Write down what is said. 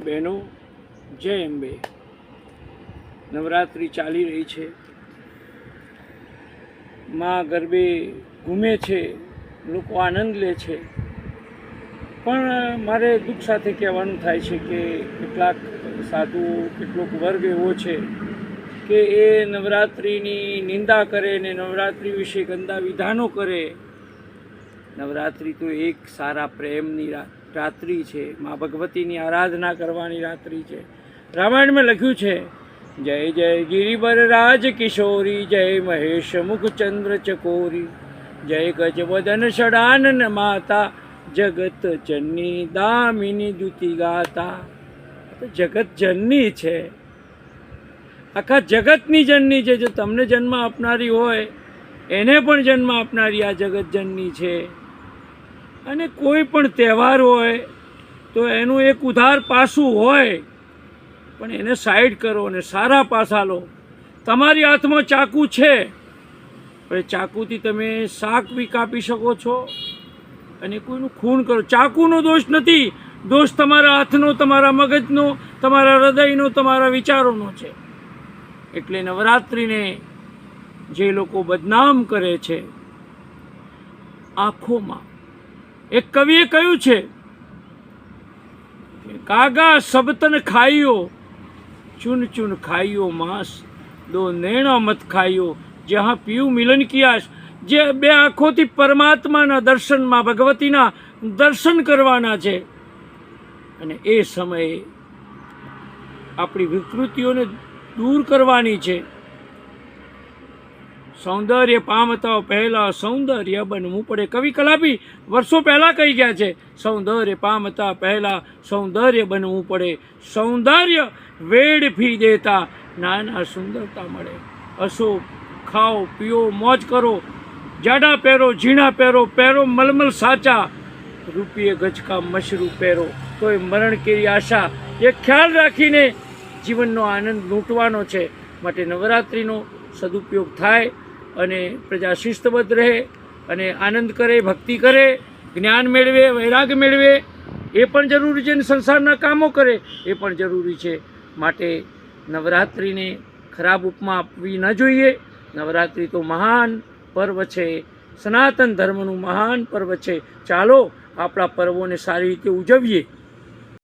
બહેનો, જય અંબે। નવરાત્રિ ચાલી રહી છે, માં ગરબે ઘૂમે છે, લોકો આનંદ લે છે। પણ મારે દુઃખ સાથે કહેવાનું થાય છે કે કેટલાક સાધુ, કેટલોક વર્ગ એવો છે કે એ નવરાત્રિની નિંદા કરે ને નવરાત્રિ વિશે ગંદા વિધાનો કરે। નવરાત્રિ તો એક સારા પ્રેમની રાત્રિ છે, મા ભગવતીની આરાધના કરવાની રાત્રિ છે। રામાયણમાં લખ્યું છે, જય જય ગિરિબર રાજ કિશોરી, જય મહેશ મુખચંદ્ર ચકોરી, જય ગજવદન ષડાનન માતા, જગત જનની દામિની દુતિ ગાતા। તો જગત જનની છે, આખા જગતની જનની છે। જો તમને જન્મ આપનારી હોય એને પણ જન્મ આપનારી આ જગત જનની છે। અને કોઈ પણ તહેવાર હોય તો એનું એક ઉધાર પાસું હોય, પણ એને સાઈડ કરો અને સારા પાસા લો। તમારી હાથમાં ચાકુ છે, પણ ચાકુથી તમે શાક બી કાપી શકો છો અને કોઈનું ખૂન કરો। ચાકુનો દોષ નથી, દોષ તમારા હાથનો, તમારા મગજનો, તમારા હૃદયનો, તમારા વિચારોનો છે। એટલે નવરાત્રિને જે લોકો બદનામ કરે છે, આંખોમાં એક કવિએ કહ્યું છે, કાગા સબતન ખાઈયો, ચુન ચુન ખાઈયો માંસ, દો નૈણા મત ખાઈયો, જ્યાં પીયું મિલન કી આશ। જે બે આંખોથી પરમાત્માના દર્શનમાં, ભગવતીના દર્શન કરવાના છે, અને એ સમયે આપણી વિકૃતિઓને દૂર કરવાની છે। સૌંદર્ય પામતા પહેલા સૌંદર્ય બનવું પડે। કવિ કલાપી વર્ષો પહેલા કહી ગયા છે, સૌંદર્ય પામતા પહેલા સૌંદર્ય બનવું પડે। સૌંદર્ય વેડફી દેતા નાના સુંદરતા મળે। હસો, ખાઓ, પીઓ, મોજ કરો, જાડા પહેરો, ઝીણા પહેરો, પહેરો મલમલ સાચા, રૂપિયે ગજકા મશરૂ પહેરો, તોય મરણ કેરી આશા। એ ખ્યાલ રાખીને જીવનનો આનંદ લૂંટવાનો છે। માટે નવરાત્રિનો સદુપયોગ થાય અને પ્રજા શિસ્તબદ્ધ રહે અને આનંદ કરે, ભક્તિ કરે, જ્ઞાન મેળવે, વૈરાગ મેળવે, એ પણ જરૂરી છે। અને સંસારના કામો કરે એ પણ જરૂરી છે। માટે નવરાત્રિને ખરાબ ઉપમા આપવી ન જોઈએ। નવરાત્રિ તો મહાન પર્વ છે, સનાતન ધર્મનું મહાન પર્વ છે। ચાલો આપણા પર્વોને સારી રીતે ઉજવીએ।